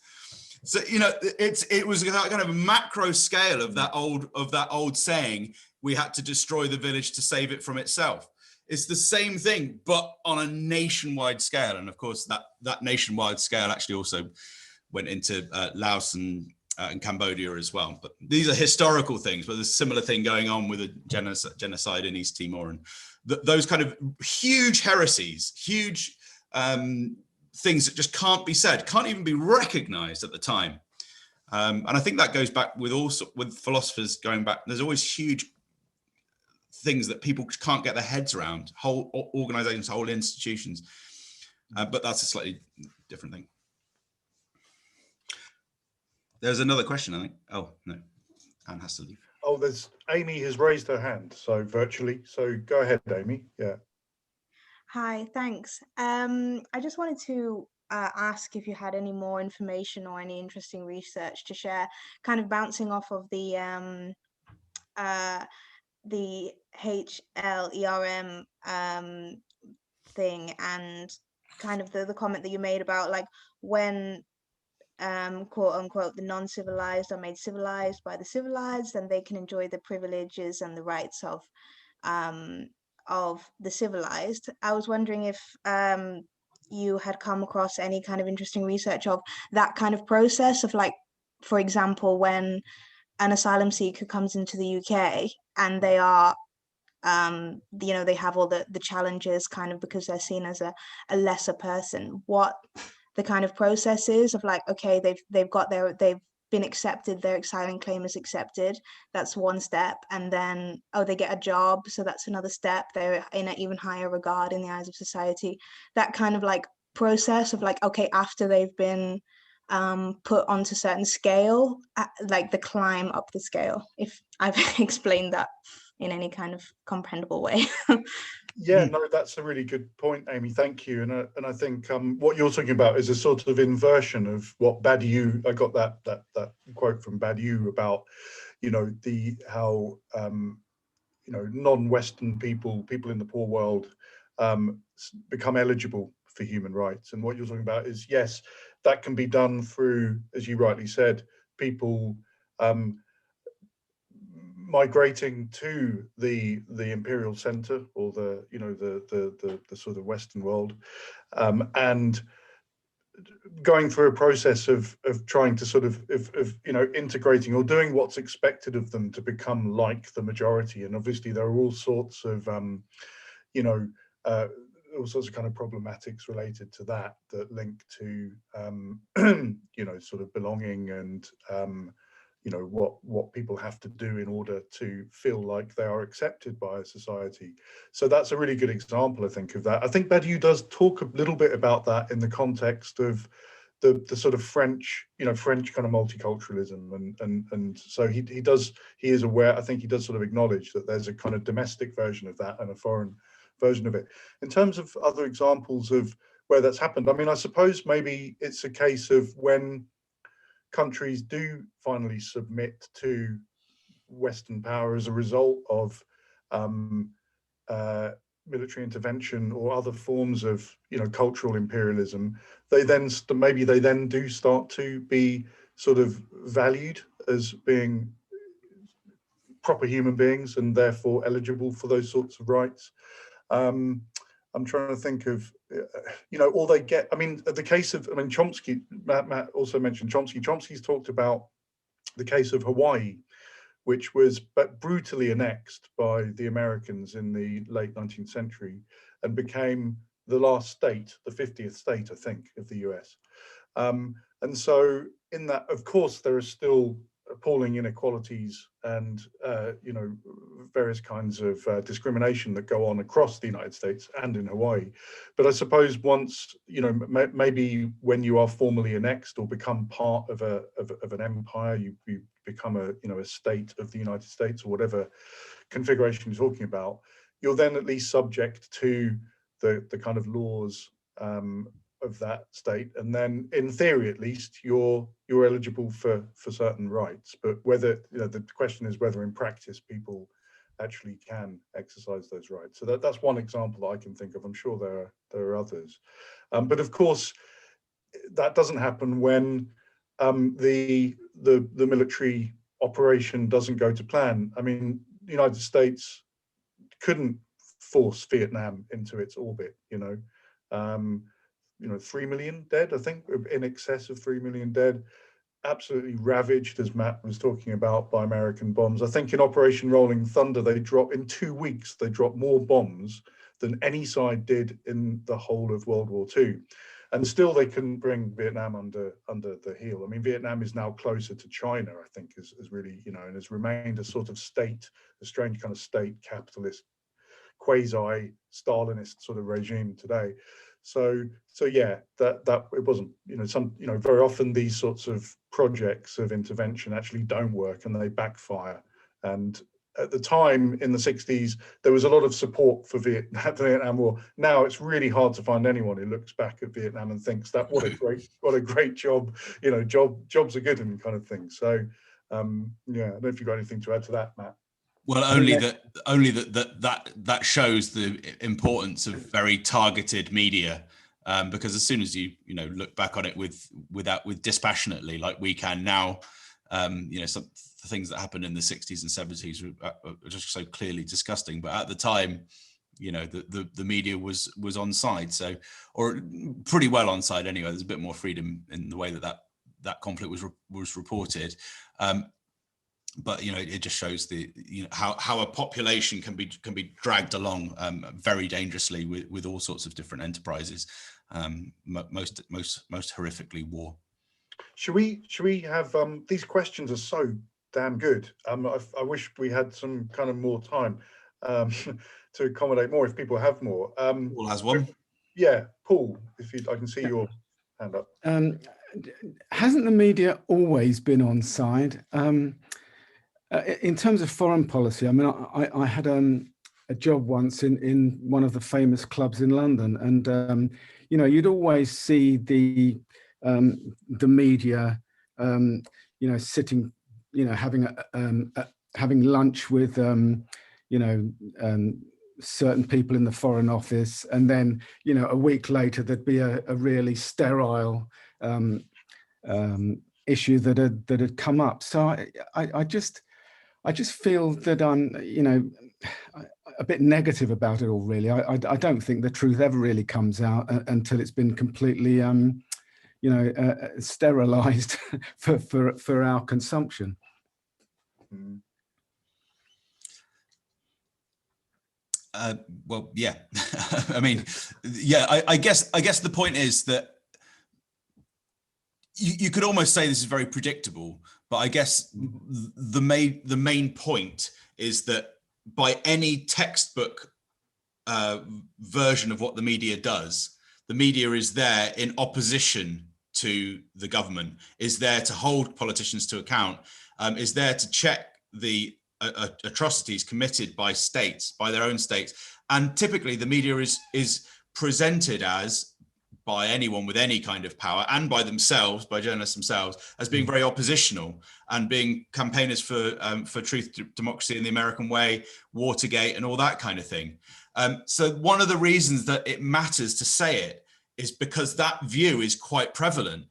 [SPEAKER 2] So, it was kind of a macro scale of that old saying, we had to destroy the village to save it from itself. It's the same thing, but on a nationwide scale. And of course, that nationwide scale actually also went into Laos and Cambodia as well. But these are historical things, but there's a similar thing going on with a genocide in East Timor. And those kind of huge heresies, huge things that just can't be said, can't even be recognized at the time. And I think that goes back with philosophers going back. There's always huge things that people can't get their heads around, whole organizations, whole institutions. But that's a slightly different thing. There's another question, I think. Oh, no, Anne has to leave.
[SPEAKER 1] Oh, Amy has raised her hand, so virtually. So go ahead, Amy. Yeah.
[SPEAKER 5] Hi, thanks. I just wanted to ask if you had any more information or any interesting research to share, kind of bouncing off of the HLERM thing, and kind of the comment that you made about like when quote unquote the non-civilized are made civilized by the civilized, and they can enjoy the privileges and the rights of the civilized. I was wondering if you had come across any kind of interesting research of that kind of process of, like, for example, when an asylum seeker comes into the UK and they are they have all the challenges kind of because they're seen as a lesser person, what the kind of process is of, like, okay, they've been accepted, their asylum claim is accepted, that's one step, and then they get a job, so that's another step, they're in an even higher regard in the eyes of society. That kind of like process of, like, okay, after they've been put onto certain scale, like the climb up the scale, if I've explained that in any kind of comprehensible way.
[SPEAKER 1] Yeah, no, that's a really good point, Amy. Thank you. And I think what you're talking about is a sort of inversion of what Badiou. I got that quote from Badiou about, how non-Western people in the poor world become eligible for human rights. And what you're talking about is, yes, that can be done through, as you rightly said, people migrating to the imperial center, or the sort of Western world, and going through a process of trying to sort of integrating or doing what's expected of them to become like the majority. And obviously there are all sorts of all sorts of kind of problematics related to that link to sort of belonging and what people have to do in order to feel like they are accepted by a society. So that's a really good example, I think, of that. I think Badiou does talk a little bit about that in the context of the sort of French kind of multiculturalism, and so he is aware. I think he does sort of acknowledge that there's a kind of domestic version of that and a foreign version of it. In terms of other examples of where that's happened, I mean, I suppose maybe it's a case of when countries do finally submit to Western power as a result of military intervention or other forms of cultural imperialism, they then do start to be sort of valued as being proper human beings and therefore eligible for those sorts of rights. I'm trying to think of, all they get. I mean, the case of, Chomsky, Matt also mentioned Chomsky. Chomsky's talked about the case of Hawaii, which was brutally annexed by the Americans in the late 19th century and became the last state, the 50th state, I think, of the US. And so in that, of course, there are still appalling inequalities and various kinds of discrimination that go on across the United States and in Hawaii. But I suppose once maybe when you are formally annexed or become part of an empire, you become a state of the United States or whatever configuration you're talking about, you're then at least subject to the kind of laws of that state, and then in theory at least you're eligible for certain rights. But whether the question is whether in practice people actually can exercise those rights. So that's one example that I can think of. I'm sure there are others, but of course that doesn't happen when the military operation doesn't go to plan. I mean, the United States couldn't force Vietnam into its orbit. 3 million dead, I think, in excess of 3 million dead, absolutely ravaged, as Matt was talking about, by American bombs. I think in Operation Rolling Thunder, in 2 weeks, they dropped more bombs than any side did in the whole of World War II. and still they couldn't bring Vietnam under the heel. I mean, Vietnam is now closer to China, I think, is really, you know, and has remained a sort of state, a strange kind of state capitalist, quasi-Stalinist sort of regime today. So yeah, that it wasn't, you know, very often these sorts of projects of intervention actually don't work and they backfire. And at the time in the 60s, there was a lot of support for the Vietnam War. Now it's really hard to find anyone who looks back at Vietnam and thinks that what a great job, you know, jobs are good and kind of thing. So yeah, I don't know if you've got anything to add to that, Matt.
[SPEAKER 2] Well, only that shows the importance of very targeted media, because as soon as you know look back on it with dispassionately, like we can now, you know, some the things that happened in the 60s and 70s were just so clearly disgusting. But at the time, you know, the media was on side, so, or pretty well on side anyway. There's a bit more freedom in the way that conflict was reported. But you know, it just shows the, you know, how a population can be dragged along very dangerously with all sorts of different enterprises, most horrifically war. Should
[SPEAKER 1] we have these questions are so damn good. I wish we had some kind of more time to accommodate more if people have more.
[SPEAKER 2] Paul has one.
[SPEAKER 1] Yeah, Paul, I can see your hand up.
[SPEAKER 6] Hasn't the media always been on side? In terms of foreign policy, I mean, I had a job once in one of the famous clubs in London, and you know, you'd always see the media, you know, sitting, you know, having lunch with, you know, certain people in the Foreign Office, and then, you know, a week later there'd be a really sterile issue that had come up. So I just feel that I'm, you know, a bit negative about it all, really. I don't think the truth ever really comes out until it's been completely, you know, sterilized for our consumption.
[SPEAKER 2] Well, yeah. I mean, yeah. I guess the point is that you could almost say this is very predictable, but I guess the main point is that by any textbook version of what the media does, the media is there in opposition to the government, is there to hold politicians to account, is there to check the atrocities committed by states, by their own states. And typically the media is presented as, by anyone with any kind of power, and by themselves, by journalists themselves, as being very oppositional and being campaigners for truth, democracy, and the American way, Watergate, and all that kind of thing. So one of the reasons that it matters to say it is because that view is quite prevalent,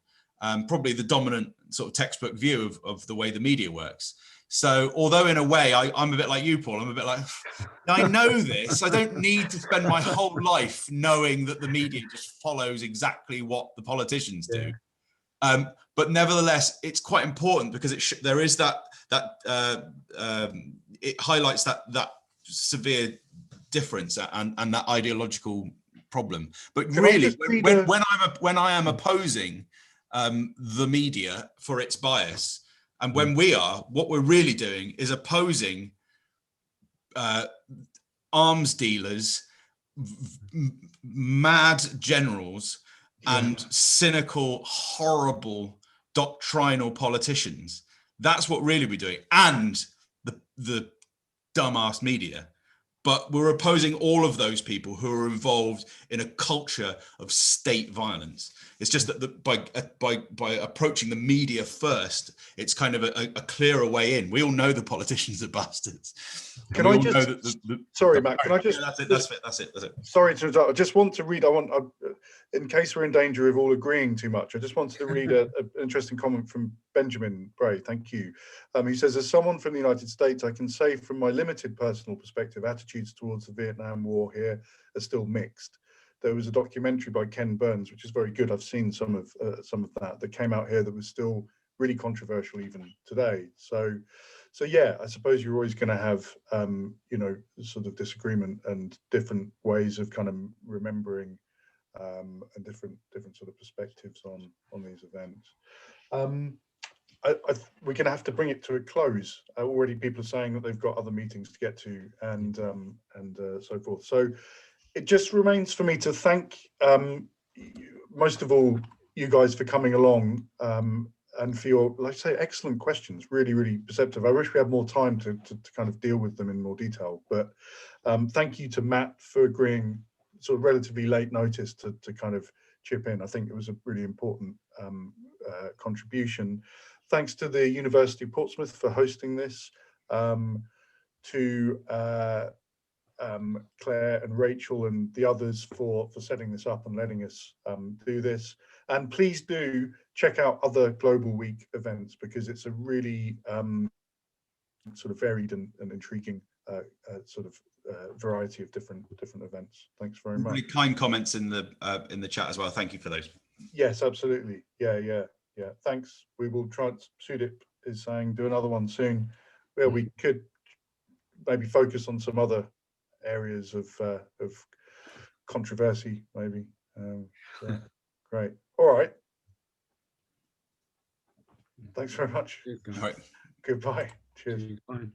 [SPEAKER 2] probably the dominant sort of textbook view of the way the media works. So although in a way I'm a bit like you, Paul, I'm a bit like, I know this, I don't need to spend my whole life knowing that the media just follows exactly what the politicians do. But nevertheless, it's quite important because there is that it highlights that severe difference and that ideological problem. But really, when I am opposing the media for its bias, and when what we're really doing is opposing arms dealers, mad generals, and cynical, horrible, doctrinal politicians. That's what really we're doing, and the dumbass media. But we're opposing all of those people who are involved in a culture of state violence. It's just that by approaching the media first, it's kind of a clearer way in. We all know the politicians are bastards.
[SPEAKER 1] Can I just? Sorry, Matt. Can I just?
[SPEAKER 2] That's it.
[SPEAKER 1] Sorry to interrupt. I just want to read. In case we're in danger of all agreeing too much, I just wanted to read an interesting comment from Benjamin Bray. Thank you. He says, as someone from the United States, I can say from my limited personal perspective, attitudes towards the Vietnam War here are still mixed. There was a documentary by Ken Burns, which is very good. I've seen some of that came out here that was still really controversial even today. So yeah, I suppose you're always going to have, you know, sort of disagreement and different ways of kind of remembering and different sort of perspectives on these events. We're going to have to bring it to a close. Already people are saying that they've got other meetings to get to, and so forth. So it just remains for me to thank most of all you guys for coming along, and for your, like I say, excellent questions. Really, really perceptive. I wish we had more time to kind of deal with them in more detail. But thank you to Matt for agreeing sort of relatively late notice to kind of chip in. I think it was a really important contribution. Thanks to the University of Portsmouth for hosting this, to Claire and Rachel and the others for setting this up and letting us do this. And please do check out other Global Week events, because it's a really sort of varied and intriguing sort of variety of different events. Thanks very much.
[SPEAKER 2] Really kind comments in the chat as well. Thank you for those.
[SPEAKER 1] Yes, absolutely. Yeah. Thanks. We will try. Sudip is saying do another one soon, where we could maybe focus on some other areas of controversy, maybe. Yeah. Great. All right. Thanks very much.
[SPEAKER 2] All right.
[SPEAKER 1] Goodbye. Cheers.
[SPEAKER 6] Fine.